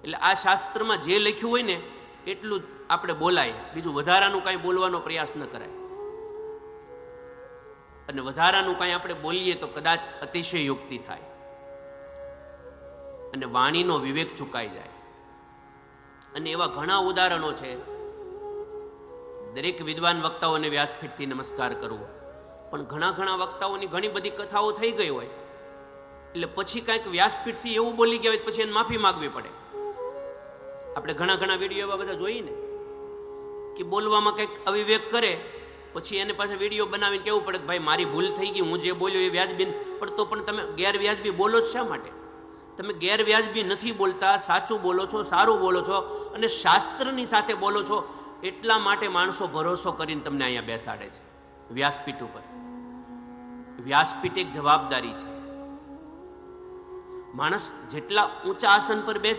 એટલે આ શાસ્ત્રમાં જે લખ્યું હોય ને એટલું જ આપણે બોલાય, બીજું વધારાનું કાંઈ બોલવાનો પ્રયાસ ન કરાય. અને વધારાનું કાંઈ આપણે બોલીએ તો કદાચ અતિશયોક્તિ થાય અને વાણીનો વિવેક ચૂકાઈ જાય. અને એવા ઘણા ઉદાહરણો છે. દરેક વિદ્વાન વક્તાઓને વ્યાસપીઠથી નમસ્કાર કરવો, પણ ઘણા વક્તાઓની ઘણી બધી કથાઓ થઈ ગઈ હોય એટલે પછી કાંઈક વ્યાસપીઠથી એવું બોલી ગયા હોય પછી એને માફી માગવી પડે. આપણે ઘણા વિડીયો એવા બધા જોઈએ ને કે બોલવામાં કંઈક અવિવેક કરે, પછી એને પાછા વિડીયો બનાવીને કહેવું પડે કે ભાઈ મારી ભૂલ થઈ ગઈ, હું જે બોલ્યો એ વ્યાજબી. પણ તો પણ તમે ગેરવ્યાજબી બોલો જ શા માટે? તમે ગેરવ્યાજબી નથી બોલતા, સાચું બોલો છો, સારું બોલો છો અને શાસ્ત્રની સાથે બોલો છો. એટલા માટે માણસો ભરોસો કરીને તમને અહીંયા બેસાડે છે વ્યાસપીઠ ઉપર. વ્યાસપીઠ એક જવાબદારી છે. માણસ જેટલા ઊંચા આસન પર બેસે